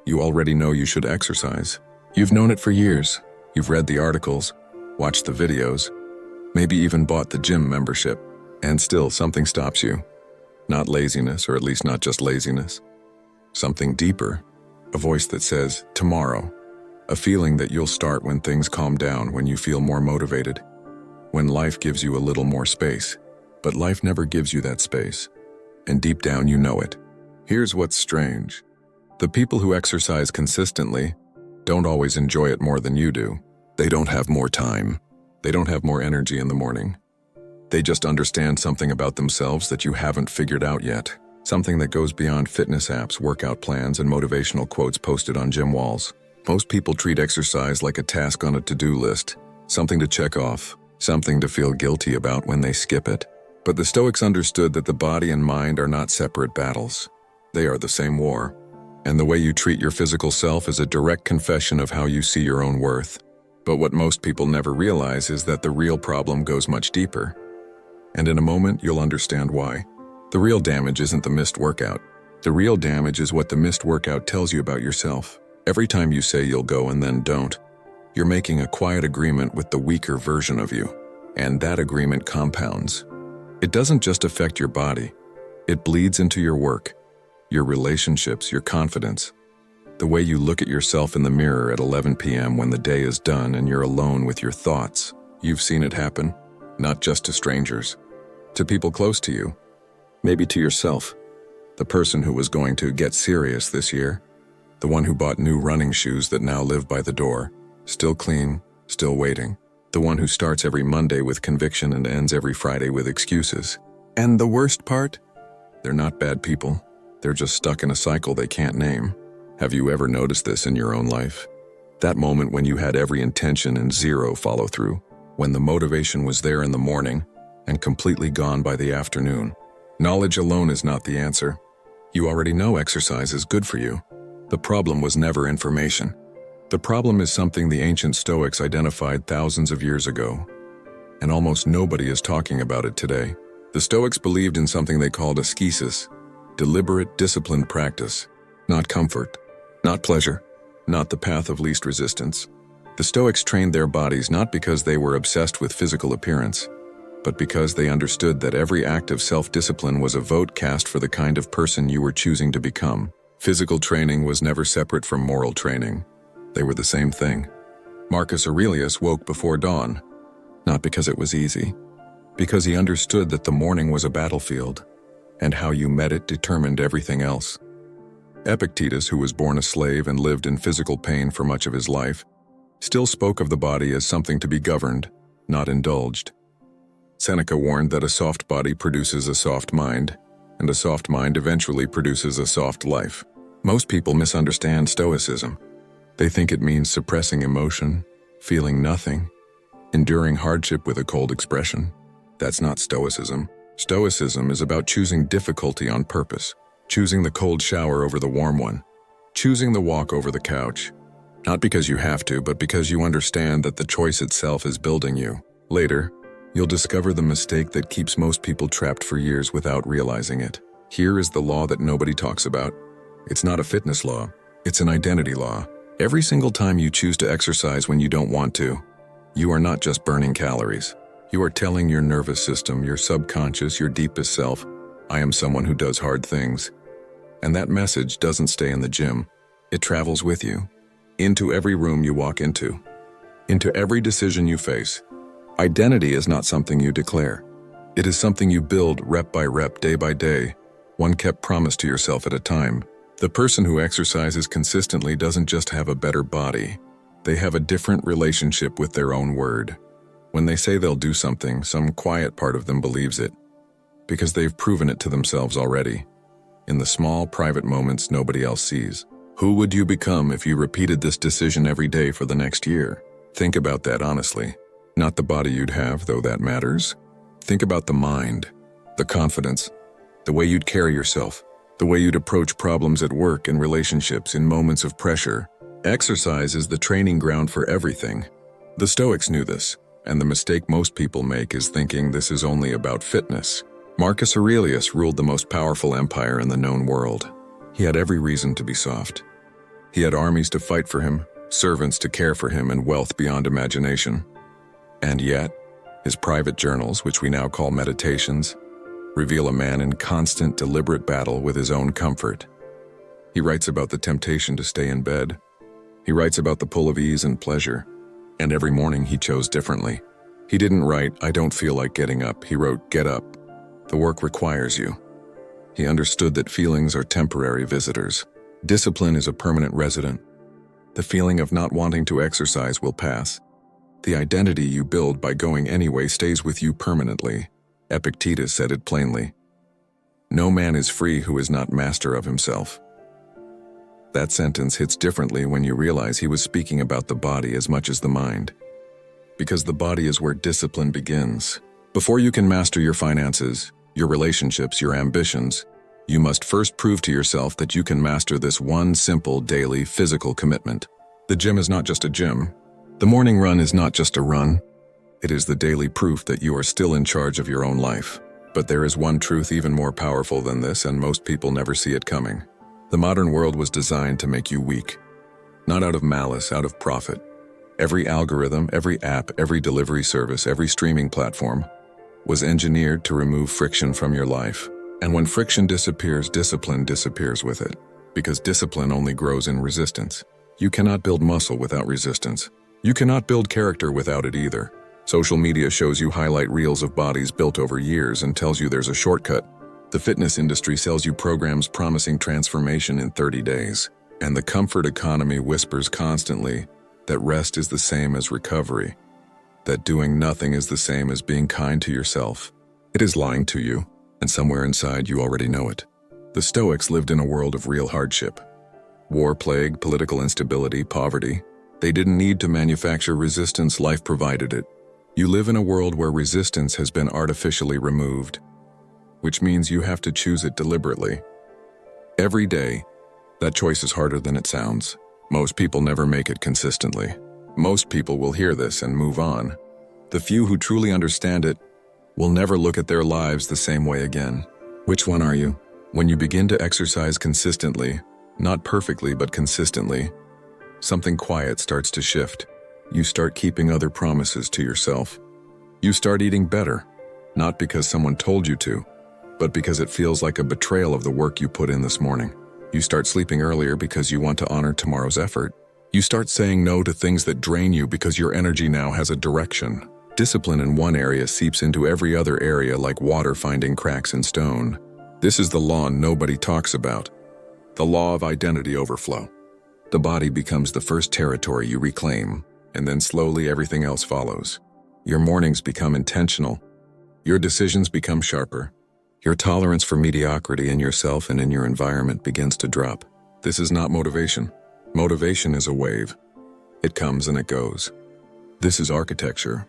You already know you should exercise. You've known it for years. You've read the articles, watched the videos, maybe even bought the gym membership, and still something stops you. Not laziness, or at least not just laziness. Something deeper, a voice that says, tomorrow. A feeling that you'll start when things calm down, when you feel more motivated, when life gives you a little more space. But life never gives you that space, and deep down you know it. Here's what's strange. The people who exercise consistently don't always enjoy it more than you do. They don't have more time. They don't have more energy in the morning. They just understand something about themselves that you haven't figured out yet. Something that goes beyond fitness apps, workout plans, and motivational quotes posted on gym walls. Most people treat exercise like a task on a to-do list, something to check off, something to feel guilty about when they skip it. But the Stoics understood that the body and mind are not separate battles. They are the same war. And the way you treat your physical self is a direct confession of how you see your own worth. But what most people never realize is that the real problem goes much deeper. And in a moment, you'll understand why. The real damage isn't the missed workout. The real damage is what the missed workout tells you about yourself. Every time you say you'll go and then don't, you're making a quiet agreement with the weaker version of you. And that agreement compounds. It doesn't just affect your body. It bleeds into your work, your relationships, your confidence. The way you look at yourself in the mirror at 11 p.m. when the day is done and you're alone with your thoughts. You've seen it happen, not just to strangers, to people close to you, maybe to yourself. The person who was going to get serious this year, the one who bought new running shoes that now live by the door, still clean, still waiting. The one who starts every Monday with conviction and ends every Friday with excuses. And the worst part? They're not bad people. They're just stuck in a cycle they can't name. Have you ever noticed this in your own life? That moment when you had every intention and zero follow-through, when the motivation was there in the morning and completely gone by the afternoon. Knowledge alone is not the answer. You already know exercise is good for you. The problem was never information. The problem is something the ancient Stoics identified thousands of years ago, and almost nobody is talking about it today. The Stoics believed in something they called ascesis, deliberate, disciplined practice, not comfort, not pleasure, not the path of least resistance. The Stoics trained their bodies not because they were obsessed with physical appearance, but because they understood that every act of self-discipline was a vote cast for the kind of person you were choosing to become. Physical training was never separate from moral training. They were the same thing. Marcus Aurelius woke before dawn, not because it was easy, because he understood that the morning was a battlefield, and how you met it determined everything else. Epictetus, who was born a slave and lived in physical pain for much of his life, still spoke of the body as something to be governed, not indulged. Seneca warned that a soft body produces a soft mind, and a soft mind eventually produces a soft life. Most people misunderstand Stoicism. They think it means suppressing emotion, feeling nothing, enduring hardship with a cold expression. That's not Stoicism. Stoicism is about choosing difficulty on purpose, choosing the cold shower over the warm one, choosing the walk over the couch. Not because you have to, but because you understand that the choice itself is building you. Later, you'll discover the mistake that keeps most people trapped for years without realizing it. Here is the law that nobody talks about. It's not a fitness law, it's an identity law. Every single time you choose to exercise when you don't want to, you are not just burning calories. You are telling your nervous system, your subconscious, your deepest self, I am someone who does hard things. And that message doesn't stay in the gym. It travels with you, into every room you walk into every decision you face. Identity is not something you declare. It is something you build rep by rep, day by day, one kept promise to yourself at a time. The person who exercises consistently doesn't just have a better body. They have a different relationship with their own word. When they say they'll do something, some quiet part of them believes it, because they've proven it to themselves already, in the small, private moments nobody else sees. Who would you become if you repeated this decision every day for the next year? Think about that honestly. Not the body you'd have, though that matters. Think about the mind, the confidence, the way you'd carry yourself, the way you'd approach problems at work and relationships in moments of pressure. Exercise is the training ground for everything. The Stoics knew this, and the mistake most people make is thinking this is only about fitness. Marcus Aurelius ruled the most powerful empire in the known world. He had every reason to be soft. He had armies to fight for him, servants to care for him, and wealth beyond imagination. And yet, his private journals, which we now call meditations, reveal a man in constant, deliberate battle with his own comfort. He writes about the temptation to stay in bed. He writes about the pull of ease and pleasure. And every morning he chose differently. He didn't write, "I don't feel like getting up." He wrote, "Get up. The work requires you." He understood that feelings are temporary visitors. Discipline is a permanent resident. The feeling of not wanting to exercise will pass. The identity you build by going anyway stays with you permanently. Epictetus said it plainly. No man is free who is not master of himself. That sentence hits differently when you realize he was speaking about the body as much as the mind. Because the body is where discipline begins. Before you can master your finances, your relationships, your ambitions, you must first prove to yourself that you can master this one simple daily physical commitment. The gym is not just a gym. The morning run is not just a run. It is the daily proof that you are still in charge of your own life. But there is one truth even more powerful than this, and most people never see it coming. The modern world was designed to make you weak. Not out of malice, out of profit. Every algorithm, every app, every delivery service, every streaming platform was engineered to remove friction from your life. And when friction disappears, discipline disappears with it. Because discipline only grows in resistance. You cannot build muscle without resistance. You cannot build character without it either. Social media shows you highlight reels of bodies built over years and tells you there's a shortcut. The fitness industry sells you programs promising transformation in 30 days. And the comfort economy whispers constantly that rest is the same as recovery. That doing nothing is the same as being kind to yourself. It is lying to you, and somewhere inside you already know it. The Stoics lived in a world of real hardship. War, plague, political instability, poverty. They didn't need to manufacture resistance, life provided it. You live in a world where resistance has been artificially removed, which means you have to choose it deliberately. Every day, that choice is harder than it sounds. Most people never make it consistently. Most people will hear this and move on. The few who truly understand it will never look at their lives the same way again. Which one are you? When you begin to exercise consistently, not perfectly but consistently, something quiet starts to shift. You start keeping other promises to yourself. You start eating better, not because someone told you to, but because it feels like a betrayal of the work you put in this morning. You start sleeping earlier because you want to honor tomorrow's effort. You start saying no to things that drain you because your energy now has a direction. Discipline in one area seeps into every other area like water finding cracks in stone. This is the law nobody talks about. The law of identity overflow. The body becomes the first territory you reclaim, and then slowly everything else follows. Your mornings become intentional. Your decisions become sharper. Your tolerance for mediocrity in yourself and in your environment begins to drop. This is not motivation. Motivation is a wave. It comes and it goes. This is architecture.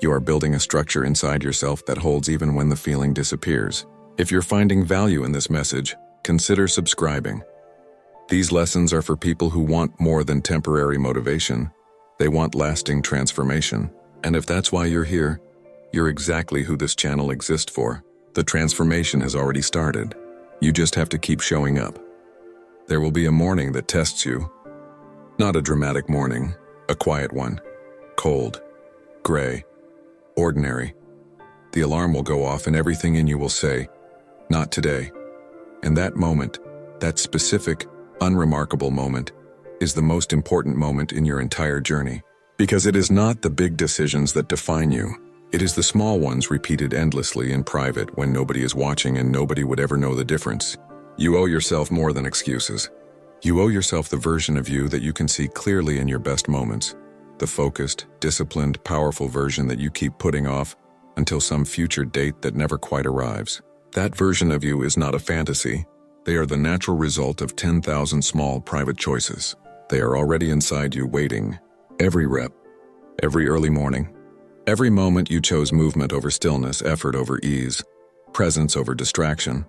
You are building a structure inside yourself that holds even when the feeling disappears. If you're finding value in this message, consider subscribing. These lessons are for people who want more than temporary motivation. They want lasting transformation. And if that's why you're here, you're exactly who this channel exists for. The transformation has already started. You just have to keep showing up. There will be a morning that tests you. Not a dramatic morning, a quiet one. Cold, gray, ordinary. The alarm will go off and everything in you will say, "Not today." And that moment, that specific, unremarkable moment, is the most important moment in your entire journey. Because it is not the big decisions that define you. It is the small ones repeated endlessly in private when nobody is watching and nobody would ever know the difference. You owe yourself more than excuses. You owe yourself the version of you that you can see clearly in your best moments. The focused, disciplined, powerful version that you keep putting off until some future date that never quite arrives. That version of you is not a fantasy. They are the natural result of 10,000 small private choices. They are already inside you waiting. Every rep, every early morning, every moment you chose movement over stillness, effort over ease, presence over distraction.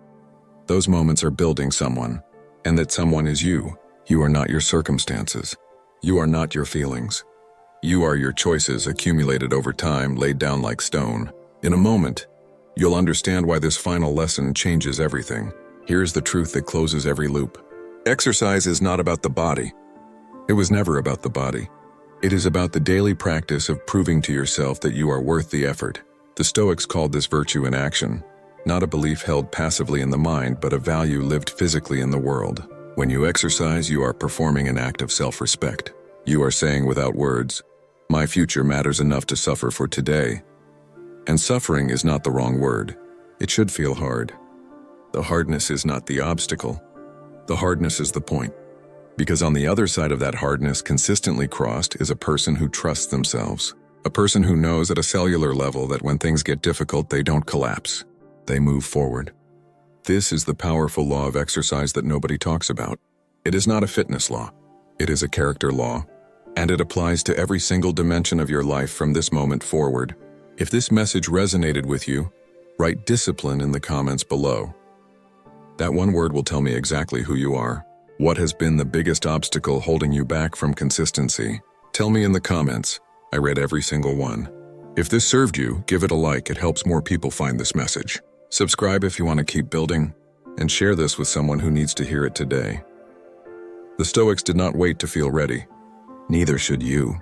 Those moments are building someone, and that someone is you. You are not your circumstances. You are not your feelings. You are your choices accumulated over time, laid down like stone. In a moment, you'll understand why this final lesson changes everything. Here's the truth that closes every loop. Exercise is not about the body. It was never about the body. It is about the daily practice of proving to yourself that you are worth the effort. The Stoics called this virtue in action, not a belief held passively in the mind, but a value lived physically in the world. When you exercise, you are performing an act of self-respect. You are saying without words, "My future matters enough to suffer for today." And suffering is not the wrong word. It should feel hard. The hardness is not the obstacle. The hardness is the point. Because on the other side of that hardness, consistently crossed, is a person who trusts themselves. A person who knows at a cellular level that when things get difficult, they don't collapse. They move forward. This is the powerful law of exercise that nobody talks about. It is not a fitness law. It is a character law. And it applies to every single dimension of your life from this moment forward. If this message resonated with you, write discipline in the comments below. That one word will tell me exactly who you are. What has been the biggest obstacle holding you back from consistency? Tell me in the comments. I read every single one. If this served you, give it a like. It helps more people find this message. Subscribe if you want to keep building, and share this with someone who needs to hear it today. The Stoics did not wait to feel ready. Neither should you.